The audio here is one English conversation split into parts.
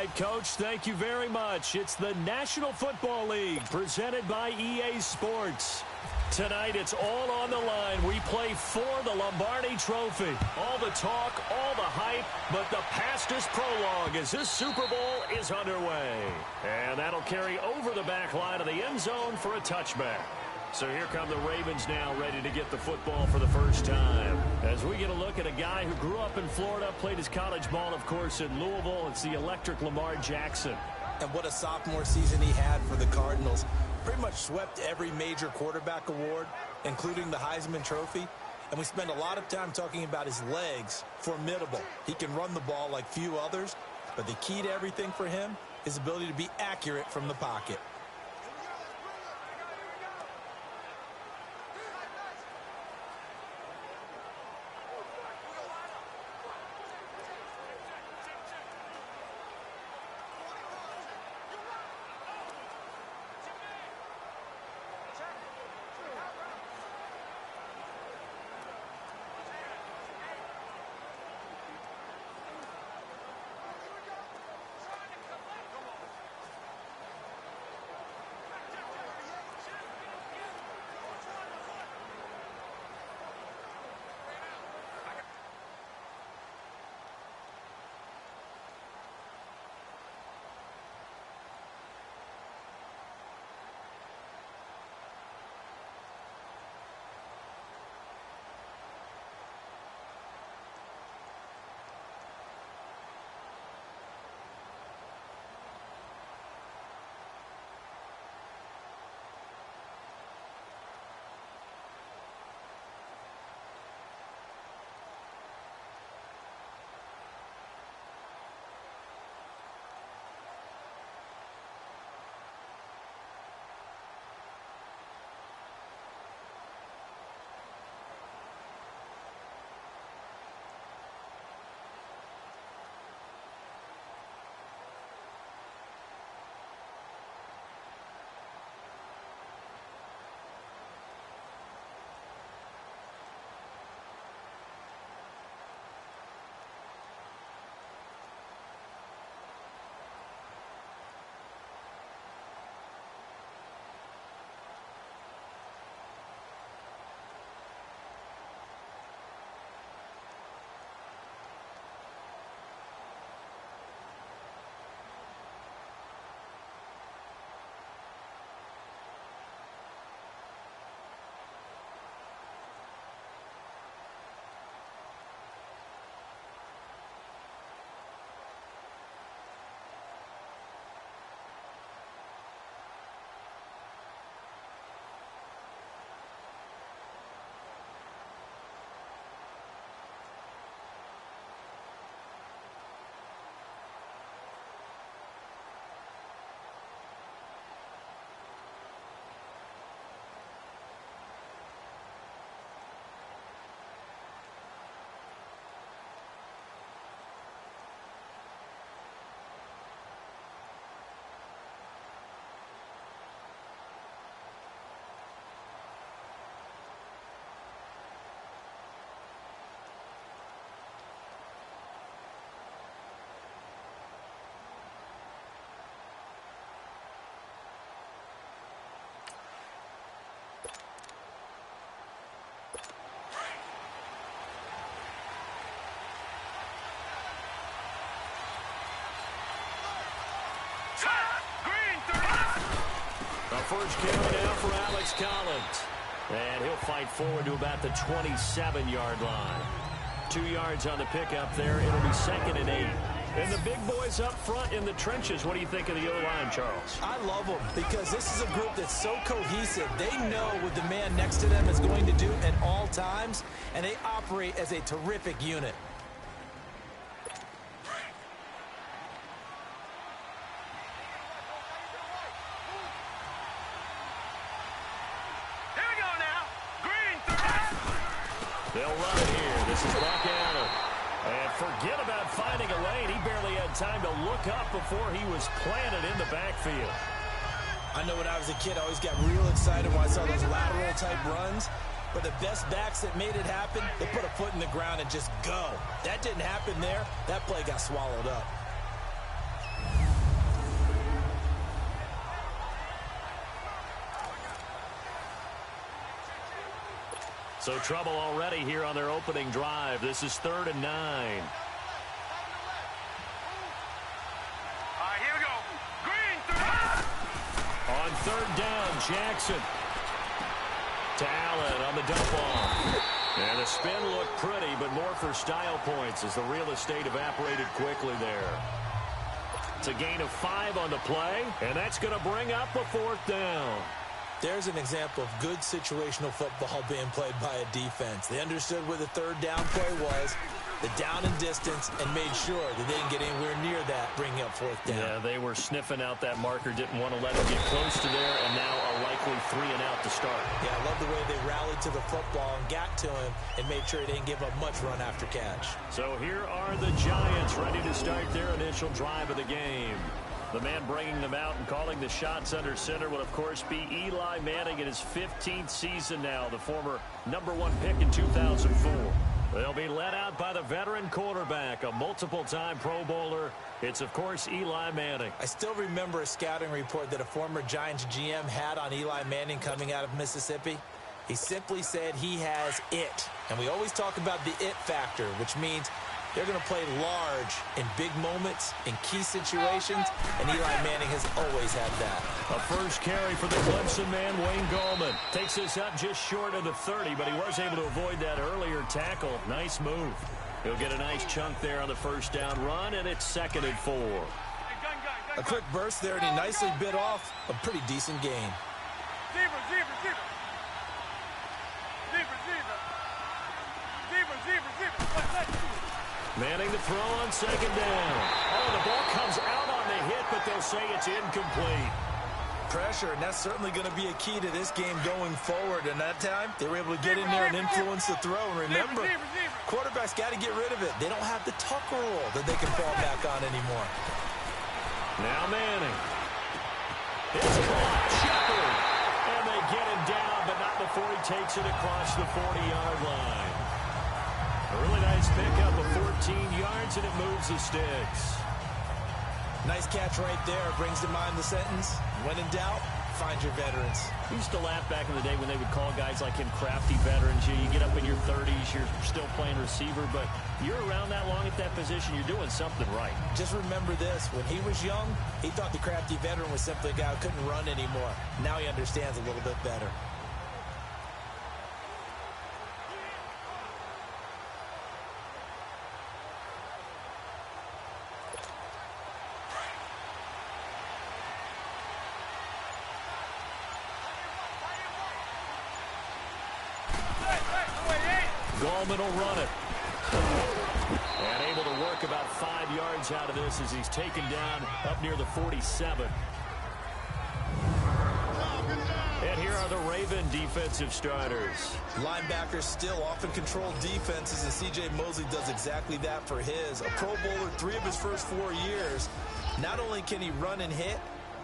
right, Coach. Thank you very much. It's the National Football League presented by EA Sports. Tonight, it's all on the line. We play for the Lombardi Trophy. All the talk, all the hype, but the past is prologue as this Super Bowl is underway. And that'll carry over the back line of the end zone for a touchback. So here come the Ravens now, ready to get the football for the first time. As we get a look at a guy who grew up in Florida, played his college ball, of course, in Louisville. It's the electric Lamar Jackson. And what a sophomore season he had for the Cardinals. Pretty much swept every major quarterback award, including the Heisman Trophy. And we spend a lot of time talking about his legs. Formidable. He can run the ball like few others. But the key to everything for him is ability to be accurate from the pocket. First carry now for Alex Collins. And he'll fight forward to about the 27-yard line. 2 yards on the pickup there. It'll be 2nd and 8. And the big boys up front in the trenches. What do you think of the O-line, Charles? I love them because this is a group that's so cohesive. They know what the man next to them is going to do at all times, and they operate as a terrific unit. They'll run it here. This is Buck Allen. And forget about finding a lane. He barely had time to look up before he was planted in the backfield. I know when I was a kid, I always got real excited when I saw those lateral-type runs. But the best backs that made it happen, they put a foot in the ground and just go. That didn't happen there. That play got swallowed up. So trouble already here on their opening drive. This is 3rd and 9. All right, here we go. Green, on 3rd down, Jackson. To Allen on the dump off. And the spin looked pretty, but more for style points as the real estate evaporated quickly there. It's a gain of 5 on the play, and that's going to bring up a 4th down. There's an example of good situational football being played by a defense. They understood where the 3rd down play was, the down and distance, and made sure that they didn't get anywhere near that, bringing up 4th down. Yeah, they were sniffing out that marker, didn't want to let him get close to there, and now a likely 3 and out to start. Yeah, I love the way they rallied to the football and got to him and made sure he didn't give up much run after catch. So here are the Giants ready to start their initial drive of the game. The man bringing them out and calling the shots under center will, of course, be Eli Manning in his 15th season now, the former #1 pick in 2004. They'll be led out by the veteran quarterback, a multiple-time Pro Bowler. It's, of course, Eli Manning. I still remember a scouting report that a former Giants GM had on Eli Manning coming out of Mississippi. He simply said he has it. And we always talk about the it factor, which means they're going to play large in big moments, in key situations, and Eli Manning has always had that. A first carry for the Clemson man, Wayne Gallman. Takes this up just short of the 30, but he was able to avoid that earlier tackle. Nice move. He'll get a nice chunk there on the first down run, and it's 2nd and 4. A quick burst there, and he nicely bit off a pretty decent gain. Manning to throw on 2nd down. Oh, the ball comes out on the hit, but they'll say it's incomplete. Pressure, and that's certainly going to be a key to this game going forward. And that time, they were able to get in there and influence the throw. And remember, quarterbacks got to get rid of it. They don't have the Tucker rule that they can fall back on anymore. Now Manning. It's caught. Shepard. And they get him down, but not before he takes it across the 40-yard line. A really nice pickup of 14 yards, and it moves the sticks. Nice catch right there. Brings to mind the sentence, when in doubt, find your veterans. We used to laugh back in the day when they would call guys like him crafty veterans. You get up in your 30s, you're still playing receiver, but you're around that long at that position, you're doing something right. Just remember this. When he was young, he thought the crafty veteran was simply a guy who couldn't run anymore. Now he understands a little bit better. Gallman will run it. And able to work about 5 yards out of this as he's taken down up near the 47. And here are the Raven defensive starters. Linebackers still often control defenses, and C.J. Mosley does exactly that for his. A Pro Bowler 3 of his first 4 years. Not only can he run and hit,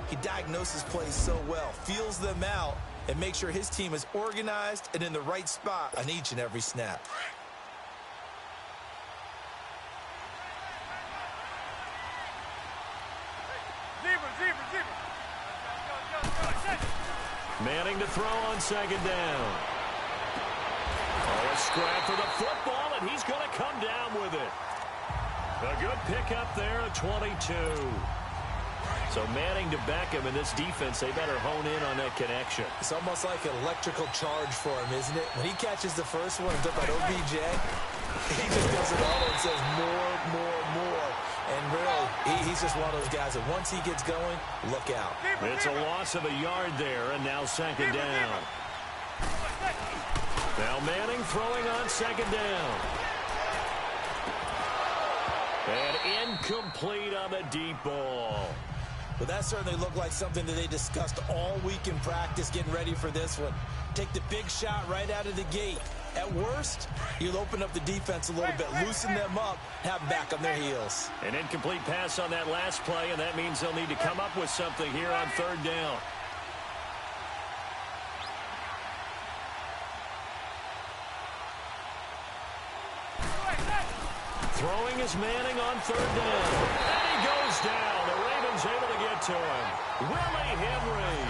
he diagnoses plays so well, feels them out, and makes sure his team is organized and in the right spot on each and every snap. Manning to throw on 2nd down. Oh, a scrap for the football, and he's going to come down with it. A good pickup there at 22. So Manning to Beckham in this defense, they better hone in on that connection. It's almost like an electrical charge for him, isn't it? When he catches the first one, talk about OBJ, he just does it all and says more, more, more. And really, he's just one of those guys that once he gets going, look out. It's a loss of a yard there, and now 2nd down. Now Manning throwing on 2nd down. And incomplete on the deep ball. But that certainly looked like something that they discussed all week in practice getting ready for this one. Take the big shot right out of the gate. At worst, you'll open up the defense a little bit, loosen them up, have them back on their heels. An incomplete pass on that last play, and that means they'll need to come up with something here on 3rd down. Throwing is Manning on 3rd down. And he goes down. The Ravens able to get to him. Willie Henry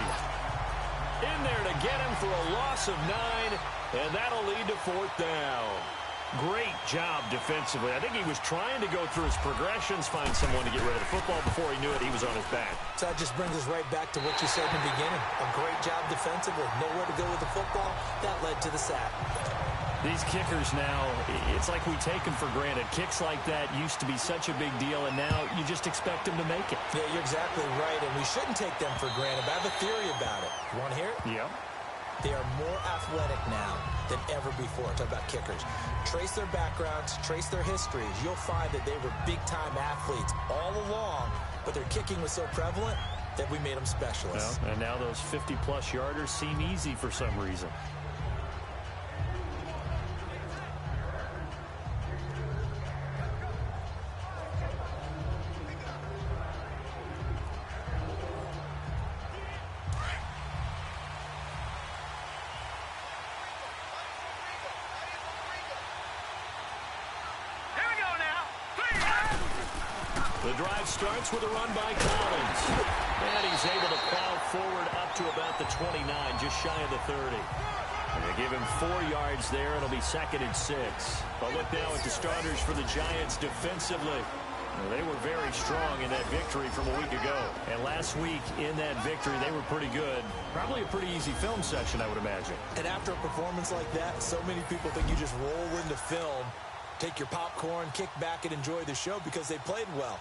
in there to get him for a loss of 9. And that'll lead to fourth down. Great job defensively. I think he was trying to go through his progressions, find someone to get rid of the football. Before he knew it, he was on his back. So that just brings us right back to what you said in the beginning. A great job defensively. Nowhere to go with the football. That led to the sack. These kickers now, it's like we take them for granted. Kicks like that used to be such a big deal, and now you just expect them to make it. Yeah, you're exactly right, and we shouldn't take them for granted. But I have a theory about it. You want to hear it? Yeah. They are more athletic now than ever before. Talk about kickers. Trace their backgrounds, trace their histories. You'll find that they were big-time athletes all along, but their kicking was so prevalent that we made them specialists. Well, and now those 50-plus yarders seem easy for some reason. The drive starts with a run by Collins. And he's able to plow forward up to about the 29, just shy of the 30. And they give him 4 yards there. It'll be 2nd and 6. But look now at the starters for the Giants defensively. They were very strong in that victory from a week ago. And last week in that victory, they were pretty good. Probably a pretty easy film session, I would imagine. And after a performance like that, so many people think you just roll into film, take your popcorn, kick back, and enjoy the show because they played well.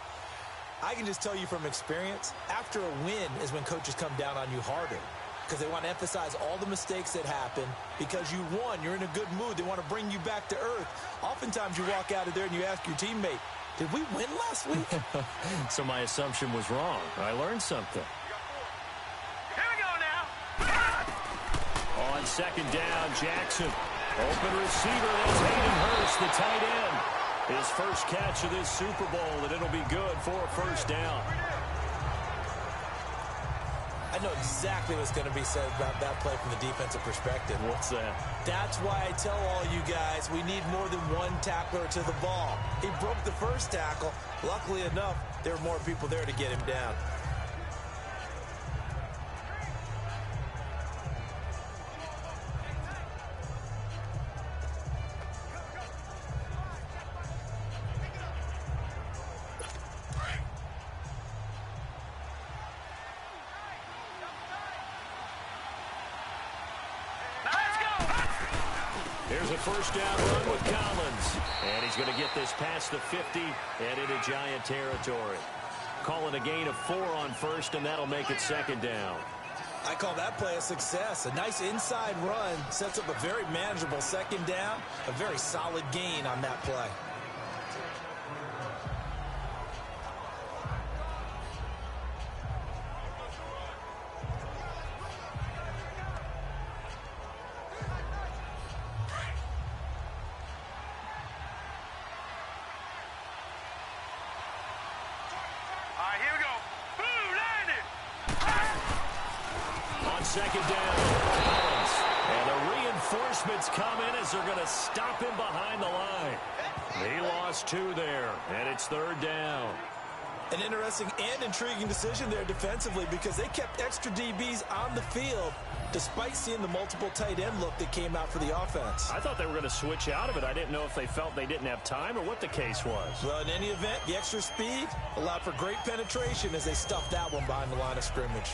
I can just tell you from experience, after a win is when coaches come down on you harder because they want to emphasize all the mistakes that happen. Because you won, you're in a good mood. They want to bring you back to earth. Oftentimes you walk out of there and you ask your teammate, did we win last week? So my assumption was wrong. I learned something. Here we go now. On 2nd down, Jackson. Open receiver, that's Hayden Hurst, the tight end. His first catch of this Super Bowl, and it'll be good for a first down. I know exactly what's going to be said about that play from the defensive perspective. What's that? That's why I tell all you guys we need more than one tackler to the ball. He broke the first tackle. Luckily enough, there were more people there to get him down. There's a first down run with Collins. And he's going to get this past the 50 and into Giant territory. Calling a gain of 4 on first, and that'll make it 2nd down. I call that play a success. A nice inside run sets up a very manageable 2nd down. A very solid gain on that play. Here we go. Boom, landed. 2nd down, Collins. And the reinforcements come in as they're going to stop him behind the line. He lost 2 there, and it's 3rd down. An interesting and intriguing decision there defensively because they kept extra DBs on the field despite seeing the multiple tight end look that came out for the offense. I thought they were going to switch out of it. I didn't know if they felt they didn't have time or what the case was. Well, in any event, the extra speed allowed for great penetration as they stuffed that one behind the line of scrimmage.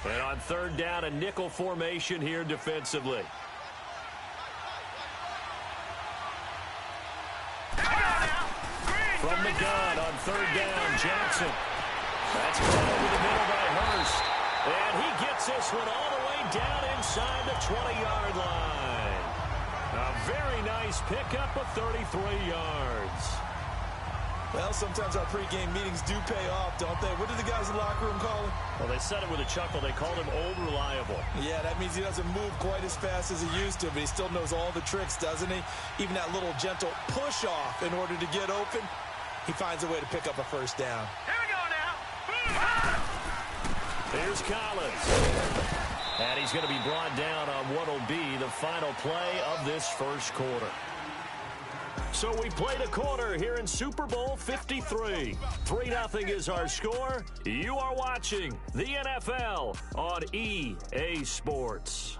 And on 3rd down, a nickel formation here defensively. From the gun on 3rd down, Jackson. That's caught over the middle by Hurst. And he gets this one all the way down inside the 20-yard line. A very nice pickup of 33 yards. Well, sometimes our pregame meetings do pay off, don't they? What did the guys in the locker room call him? Well, they said it with a chuckle. They called him old reliable. Yeah, that means he doesn't move quite as fast as he used to, but he still knows all the tricks, doesn't he? Even that little gentle push-off in order to get open, he finds a way to pick up a first down. Here we go now. Here's Collins. And he's going to be brought down on what will be the final play of this first quarter. So we played a quarter here in Super Bowl 53. 3-0 is our score. You are watching the NFL on EA Sports.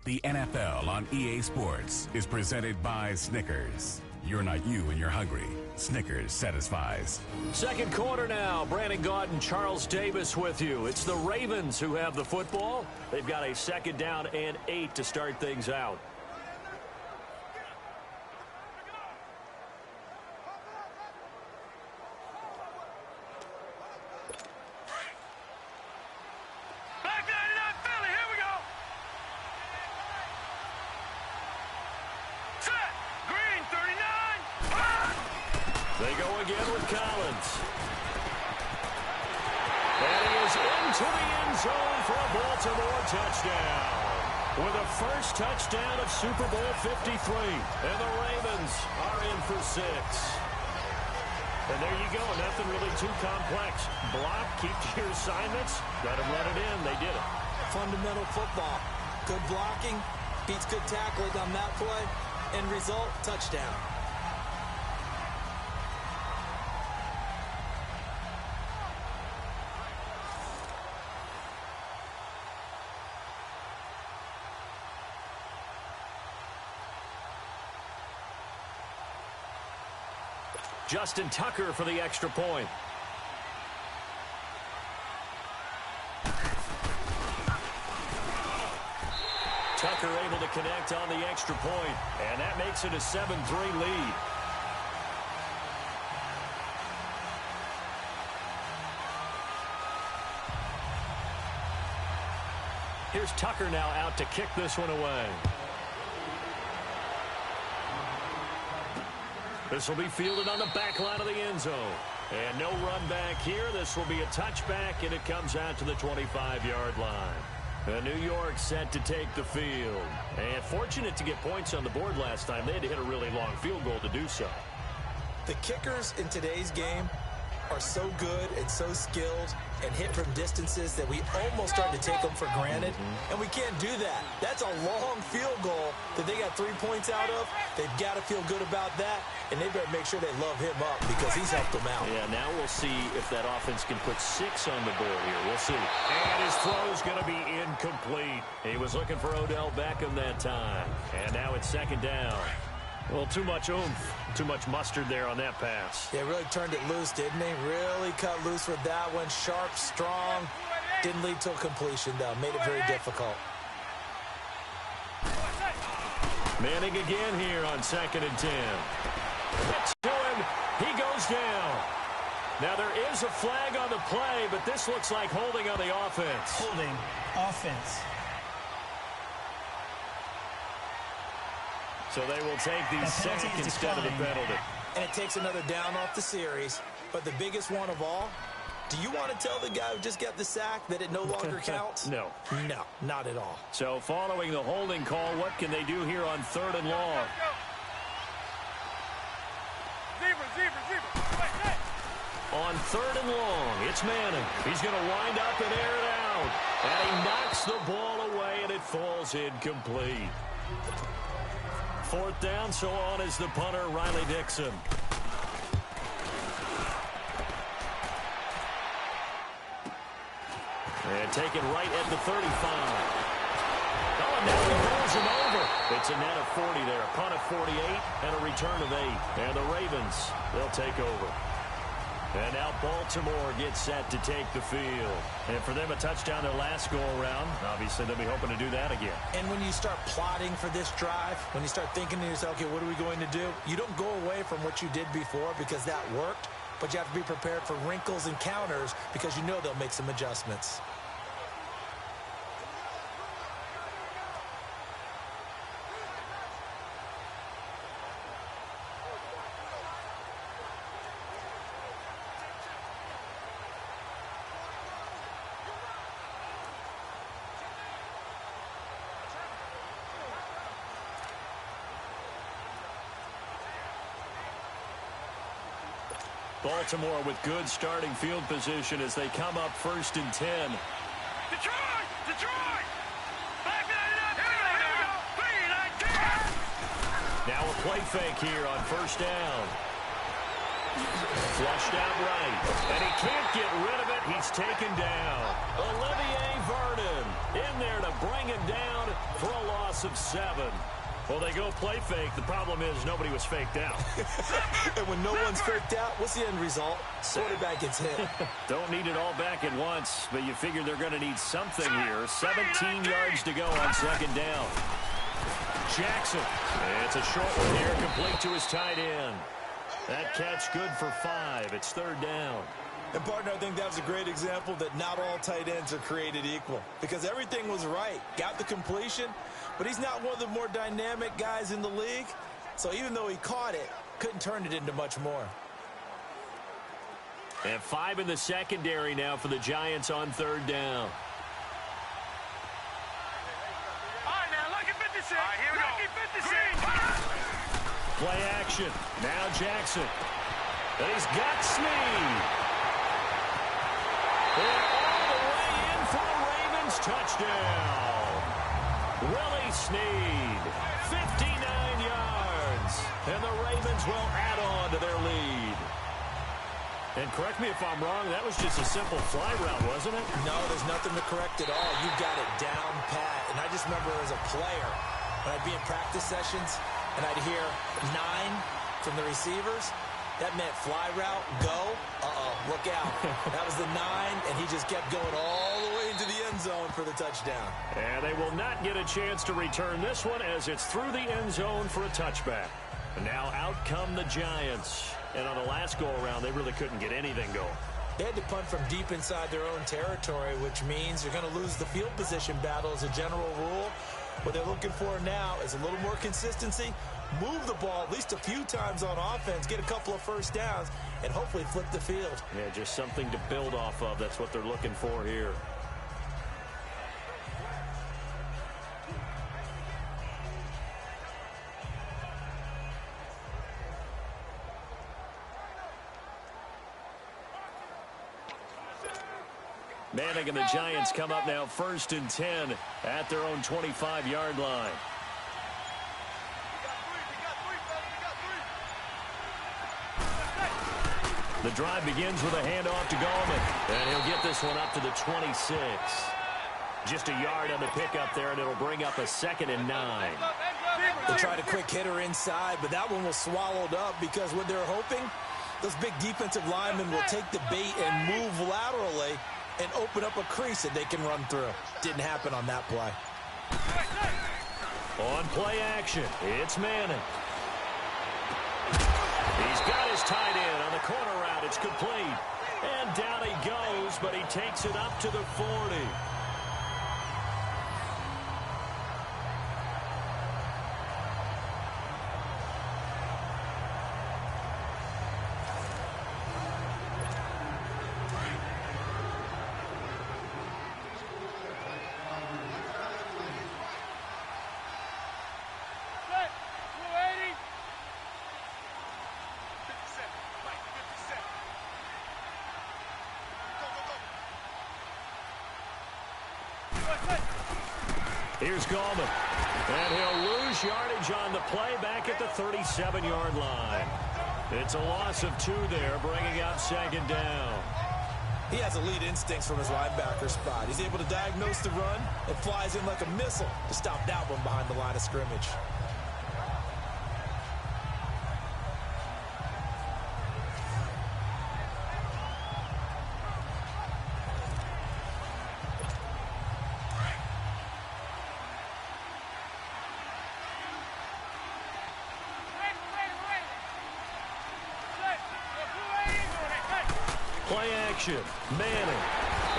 The NFL on EA Sports is presented by Snickers. You're not you and you're hungry. Snickers satisfies. Second quarter now. Brandon Gaudin and Charles Davis with you. It's the Ravens who have the football. They've got a 2nd down and 8 to start things out. They go again with Collins. And he is into the end zone for a Baltimore touchdown. With a first touchdown of Super Bowl 53. And the Ravens are in for 6. And there you go. Nothing really too complex. Block, keep to your assignments. Let them run it in. They did it. Fundamental football. Good blocking. Beats good tackling on that play. End result, touchdown. Justin Tucker for the extra point. Tucker able to connect on the extra point, and that makes it a 7-3 lead. Here's Tucker now out to kick this one away. This will be fielded on the back line of the end zone. And no run back here. This will be a touchback, and it comes out to the 25-yard line. New York set to take the field. And fortunate to get points on the board last time. They had to hit a really long field goal to do so. The kickers in today's game are so good and so skilled and hit from distances that we almost start to take them for granted. And we can't do that. That's a long field goal that they got 3 points out of. They've got to feel good about that, and they better make sure they love him up because he's helped them out. Yeah, now we'll see if that offense can put 6 on the board here. We'll see. And his throw's going to be incomplete. He was looking for Odell Beckham that time. And now it's 2nd down. Well, too much oomph, too much mustard there on that pass. They really turned it loose, didn't they? Really cut loose with that one. Sharp, strong. Didn't lead to a completion, though. Made it very difficult. Manning again here on 2nd and 10. Gets to him. He goes down. Now, there is a flag on the play, but this looks like holding on the offense. Holding offense. So they will take the sack instead of the penalty. And it takes another down off the series. But the biggest one of all, do you want to tell the guy who just got the sack that it no longer counts? No. No, not at all. So following the holding call, what can they do here on 3rd and long? On 3rd and long, it's Manning. He's going to wind up and air it out. And he knocks the ball away, and it falls incomplete. 4th down, so on is the punter, Riley Dixon. And taken right at the 35. Oh, and now he rolls him over. It's a net of 40 there, a punt of 48, and a return of 8. And the Ravens, they'll take over. And now Baltimore gets set to take the field. And for them, a touchdown their last go-around. Obviously, they'll be hoping to do that again. And when you start plotting for this drive, when you start thinking to yourself, okay, what are we going to do? You don't go away from what you did before because that worked, but you have to be prepared for wrinkles and counters because you know they'll make some adjustments. Baltimore with good starting field position as they come up 1st and 10. Detroit! Detroit! Back it up! Here we go! 3-19! Now a play fake here on 1st down. Flushed out right, and he can't get rid of it. He's taken down. Olivier Vernon in there to bring him down for a loss of 7. Well, they go play fake. The problem is nobody was faked out. And when no one's faked out, what's the end result? Quarterback gets hit. Don't need it all back at once, but you figure they're going to need something here. 17 yards to go on 2nd down. Jackson. It's a short one here, complete to his tight end. That catch good for 5. It's 3rd down. And, partner, I think that was a great example that not all tight ends are created equal. Because everything was right. Got the completion, but he's not one of the more dynamic guys in the league. So even though he caught it, couldn't turn it into much more. And 5 in the secondary now for the Giants on 3rd down. All right, now, lucky 56. All right, here we go. Lucky 56. Play action. Now Jackson. And he's got Snead. And all the way in for the Ravens touchdown. Willie Snead. 59 yards. And the Ravens will add on to their lead. And correct me if I'm wrong, that was just a simple fly route, wasn't it? No, there's nothing to correct at all. You got it down pat. And I just remember as a player, when I'd be in practice sessions, and I'd hear 9 from the receivers, that meant fly route, go, look out. That was the 9, and he just kept going all the way into the end zone for the touchdown. And they will not get a chance to return this one as it's through the end zone for a touchback. And now out come the Giants. And on the last go-around, they really couldn't get anything going. They had to punt from deep inside their own territory, which means you're going to lose the field position battle as a general rule. What they're looking for now is a little more consistency, move the ball at least a few times on offense, get a couple of 1st downs, and hopefully flip the field. Yeah, just something to build off of. That's what they're looking for here. Manning and the Giants come up now 1st and 10 at their own 25-yard line. The drive begins with a handoff to Gallman, and he'll get this one up to the 26. Just a yard on the pickup there, and it'll bring up a 2nd and 9. They tried a quick hitter inside, but that one was swallowed up because what they're hoping, those big defensive linemen will take the bait and move laterally and open up a crease that they can run through. Didn't happen on that play. On play action, it's Manning. He's got his tight end on the corner route. It's complete. And down he goes, but he takes it up to the 40. Here's Gallman. And he'll lose yardage on the play back at the 37-yard line. It's a loss of 2 there, bringing up 2nd down. He has elite instincts from his linebacker spot. He's able to diagnose the run and flies in like a missile to stop that one behind the line of scrimmage. Play action. Manning.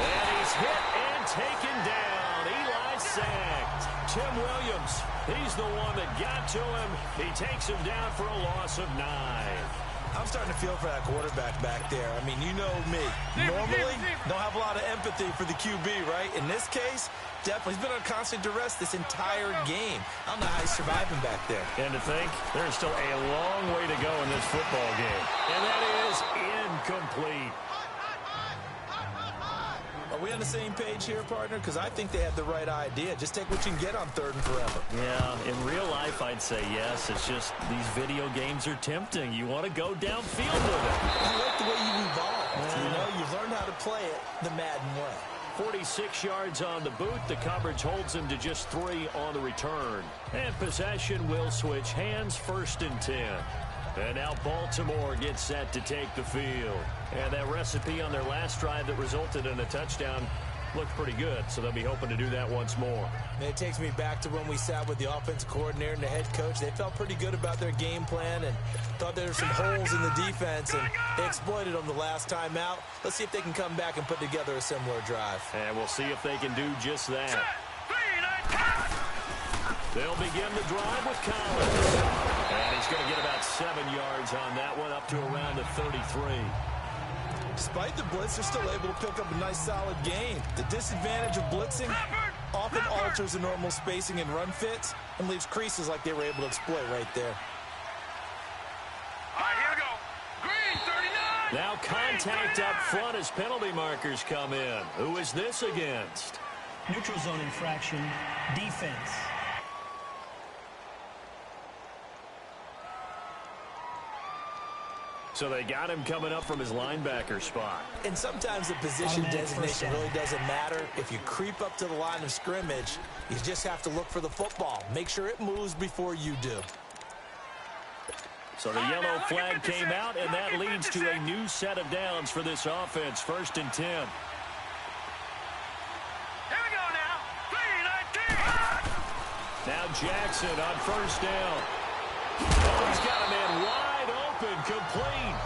And he's hit and taken down. Eli sacked. Tim Williams, he's the one that got to him. He takes him down for a loss of 9. I'm starting to feel for that quarterback back there. I mean, you know me. Normally, don't have a lot of empathy for the QB, right? In this case, definitely. He's been on constant duress this entire game. I don't know how he's surviving back there. And to think, there's still a long way to go in this football game. And that is incomplete. Are we on the same page here, partner? Because I think they had the right idea. Just take what you can get on 3rd and forever. Yeah, in real life, I'd say yes. It's just these video games are tempting. You want to go downfield with it. I like the way you evolved. You know, you've learned how to play it the Madden way. 46 yards on the boot. The coverage holds him to just 3 on the return. And possession will switch hands, 1st and 10. And now Baltimore gets set to take the field. And that recipe on their last drive that resulted in a touchdown looked pretty good, so they'll be hoping to do that once more. And it takes me back to when we sat with the offensive coordinator and the head coach. They felt pretty good about their game plan and thought there were some holes in the defense, and they exploited them the last time out. Let's see if they can come back and put together a similar drive. And we'll see if they can do just that. They'll begin the drive with Collins. And he's going to get about 7 yards on that one, up to around the 33. Despite the blitz, they're still able to pick up a nice, solid gain. The disadvantage of blitzing often alters the normal spacing and run fits and leaves creases like they were able to exploit right there. All right, here we go. Green, 39. Now contact up front as penalty markers come in. Who is this against? Neutral zone infraction, defense. So they got him coming up from his linebacker spot. And sometimes the position designation really doesn't matter. If you creep up to the line of scrimmage, you just have to look for the football. Make sure it moves before you do. So the yellow flag came out, and that leads to a new set of downs for this offense. 1st and 10. Here we go now. 3-19. Now Jackson on 1st down. Oh, he's got a man wide open, complete.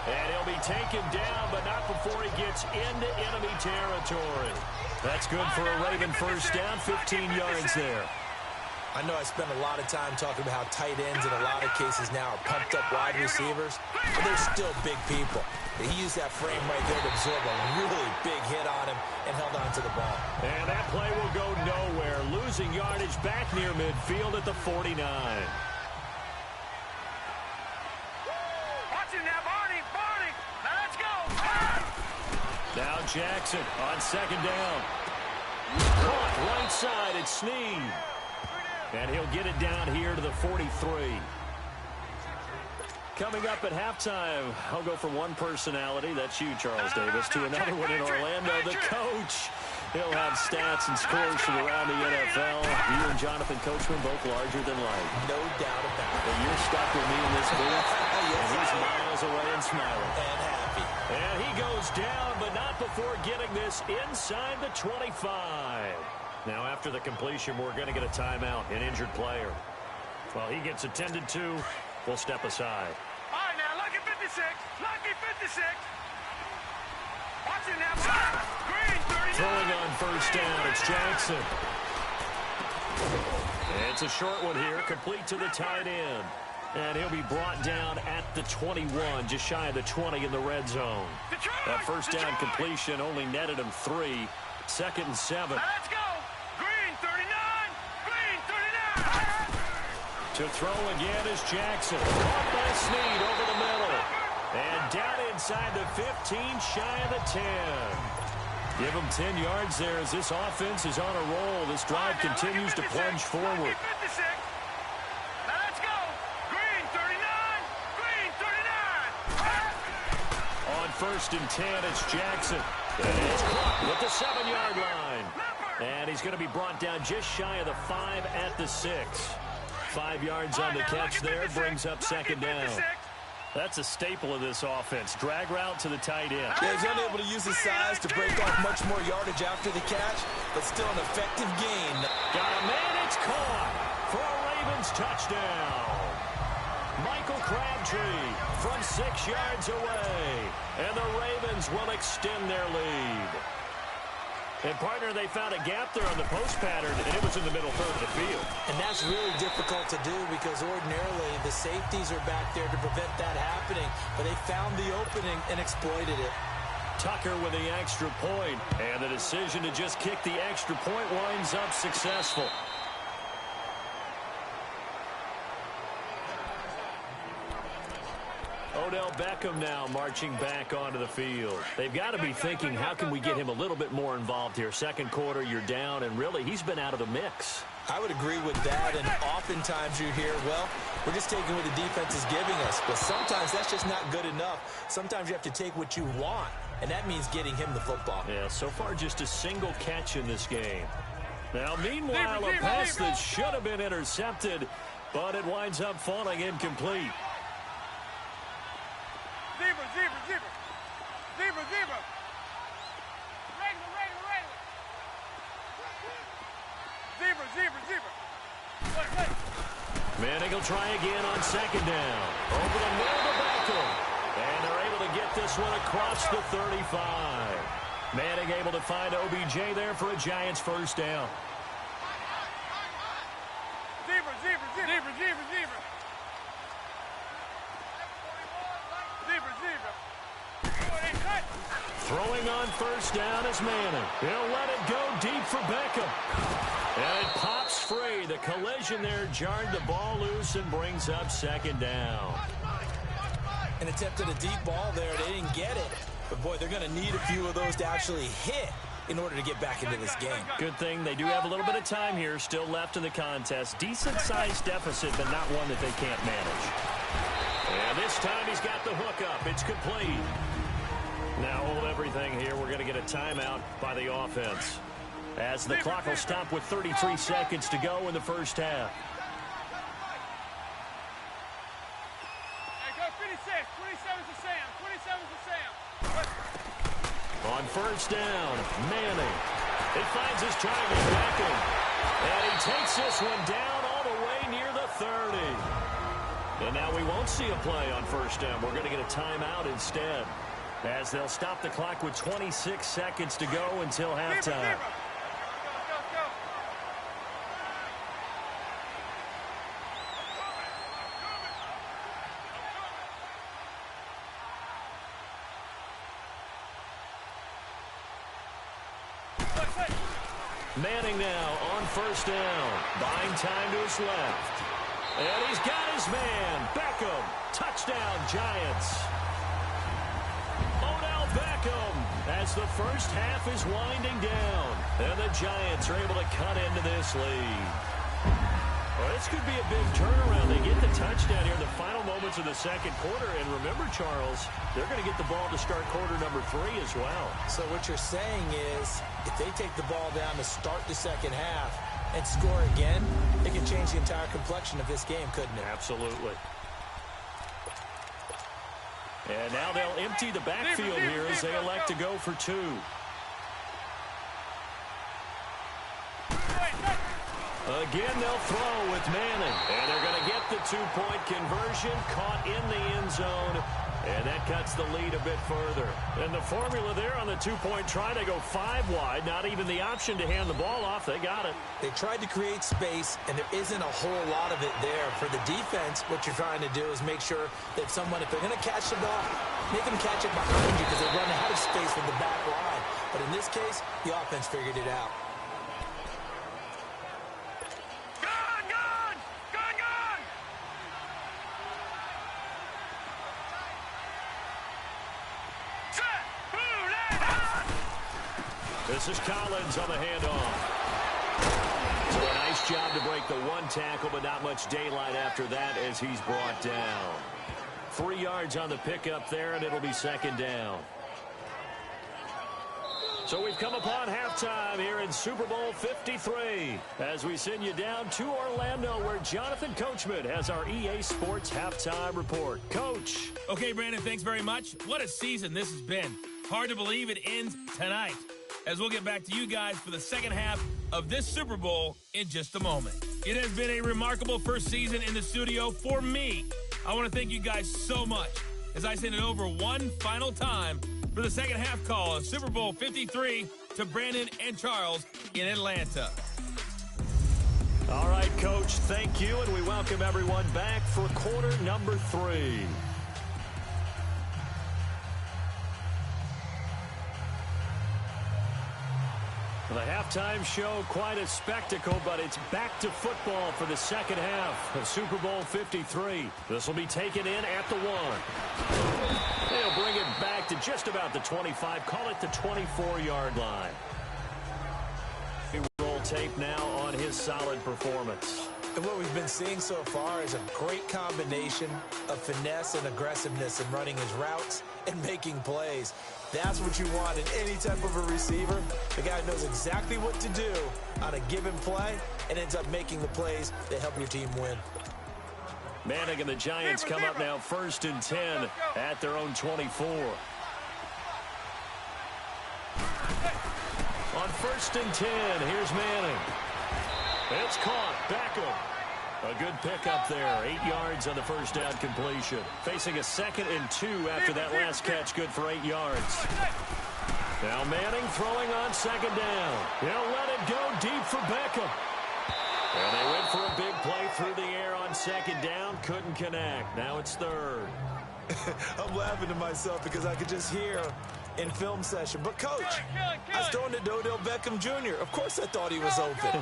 And he'll be taken down, but not before he gets into enemy territory. That's good for a Raven 1st down, 15 yards there. I know I spend a lot of time talking about how tight ends in a lot of cases now are pumped up wide receivers, but they're still big people. He used that frame right there to absorb a really big hit on him and held on to the ball. And that play will go nowhere, losing yardage back near midfield at the 49. Now Jackson on 2nd down. Caught right side at Snead. And he'll get it down here to the 43. Coming up at halftime, I'll go from one personality, that's you, Charles Davis, to another one in Orlando, the coach. He'll have stats and scores from around the NFL. You and Jonathan Coachman, both larger than life. No doubt about it. And you're stuck with me in this booth. And he's miles away and smiling. And happy. And he goes down, but not before getting this inside the 25. Now, after the completion, we're going to get a timeout, an injured player. While he gets attended to, we'll step aside. All right, now, lucky 56. Lucky 56. Watch it now. Green, 39. Throwing on 1st down, it's Jackson. It's a short one here, complete to the tight end. And he'll be brought down at the 21, just shy of the 20 in the red zone. That 1st down completion only netted him 3. 2nd and 7. Now let's go. Green, 39. Green, 39. To throw again is Jackson. Caught by Snead over the middle. And down inside the 15, shy of the 10. Give him 10 yards there as this offense is on a roll. This drive continues to plunge forward. Now let's go. Green, 39. Green, 39. On 1st and 10, it's Jackson. And it's caught at the 7-yard line. And he's going to be brought down just shy of the 5 at the 6. 5 yards on the catch there, brings up 2nd down. That's a staple of this offense. Drag route to the tight end. Yeah, he's unable to use his size to break off much more yardage after the catch, but still an effective gain. Got a man, it's caught for a Ravens touchdown. Michael Crabtree from 6 yards away. And the Ravens will extend their lead. And, partner, they found a gap there on the post pattern, and it was in the middle third of the field. And that's really difficult to do because ordinarily the safeties are back there to prevent that happening. But found the opening and exploited it. Tucker with the extra point, and the decision to just kick the extra point winds up successful. Odell Beckham now marching back onto the field. They've got to be thinking, how can we get him a little bit more involved here? Second quarter, you're down, and really, he's been out of the mix. I would agree with that, and oftentimes you hear, well, we're just taking what the defense is giving us. But sometimes that's just not good enough. Sometimes you have to take what you want, and that means getting him the football. Yeah, so far just a single catch in this game. Now, meanwhile, a pass that should have been intercepted, but it winds up falling incomplete. Zebra, zebra, zebra. Zebra, zebra. Regular, regular, regular. Zebra, zebra, zebra. Wait, wait. Manning will try again on second down. Over the middle to Beckham. And they're able to get this one across the 35. Manning able to find OBJ there for a Giants first down. Zebra, zebra, zebra. Zebra, zebra, zebra. Throwing on first down is Manning. He'll let it go deep for Beckham. And it pops free. The collision there jarred the ball loose and brings up second down. And attempted a deep ball there. They didn't get it. But, boy, they're going to need a few of those to actually hit in order to get back into this game. Good thing they do have a little bit of time here still left in the contest. Decent-sized deficit, but not one that they can't manage. And this time he's got the hook up. It's complete. Now hold everything here. We're going to get a timeout by the offense, as the clock will stop with 33 seconds to go in the first half. Hey, go 56. 27's to Sam. 27's to Sam. On first down, Manning. He finds his target, Beckham. And he takes this one down all the way near the 30. And now we won't see a play on first down. We're going to get a timeout instead, as they'll stop the clock with 26 seconds to go until halftime. Manning now on first down, buying time to his left. And he's got his man, Beckham. Touchdown, Giants. Odell Beckham, as the first half is winding down. And the Giants are able to cut into this lead. Well, this could be a big turnaround. They get the touchdown here in the final moments of the second quarter. And remember, Charles, they're going to get the ball to start quarter number 3 as well. So what you're saying is, if they take the ball down to start the second half and score again, it can change the entire complexion of this game, couldn't it? Absolutely. And now they'll empty the backfield here as they elect to go for 2. Again, they'll throw with Manning. And they're going to get the 2-point conversion, caught in the end zone. And that cuts the lead a bit further. And the formula there on the 2-point try, they go 5 wide. Not even the option to hand the ball off. They got it. They tried to create space, and there isn't a whole lot of it there. For the defense, what you're trying to do is make sure that someone, if they're going to catch the ball, make them catch it behind you because they run out of space with the back line. But in this case, the offense figured it out. This is Collins on the handoff. So a nice job to break the 1 tackle, but not much daylight after that as he's brought down. 3 yards on the pickup there, and it'll be second down. So we've come upon halftime here in Super Bowl 53 as we send you down to Orlando, where Jonathan Coachman has our EA Sports halftime report. Coach. Okay, Brandon, thanks very much. What a season this has been. Hard to believe it ends tonight, as we'll get back to you guys for the second half of this Super Bowl in just a moment. It has been a remarkable first season in the studio for me. I want to thank you guys so much as I send it over one final time for the second half call of Super Bowl 53 to Brandon and Charles in Atlanta. All right, Coach, thank you, and we welcome everyone back for quarter number 3. The halftime show, quite a spectacle, but it's back to football for the second half of Super Bowl 53. This will be taken in at the 1. They'll bring it back to just about the 25, call it the 24-yard line. We roll tape now on his solid performance. And what we've been seeing so far is a great combination of finesse and aggressiveness in running his routes and making plays. That's what you want in any type of a receiver. The guy knows exactly what to do on a given play and ends up making the plays that help your team win. Manning and the Giants come up now 1st and 10 at their own 24. On 1st and 10, here's Manning. It's caught. Beckham. A good pickup there. 8 yards on the first down completion. Facing a 2nd and 2 after that last catch. Good for 8 yards. Now Manning throwing on 2nd down. He'll let it go deep for Beckham. And they went for a big play through the air on 2nd down. Couldn't connect. Now it's 3rd. I'm laughing to myself because I could just hear in film session. But, Coach, I was throwing to Odell Beckham Jr. Of course I thought he was open.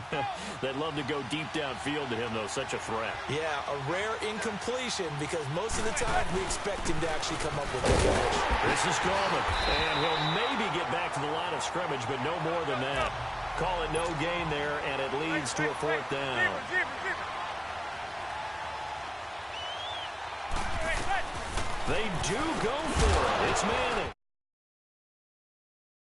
They'd love to go deep downfield to him, though. Such a threat. Yeah, a rare incompletion because most of the time we expect him to actually come up with the catch. This is Coleman, and he'll maybe get back to the line of scrimmage, but no more than that. Call it no gain there, and it leads to a 4th down. They do go for it. It's Manning.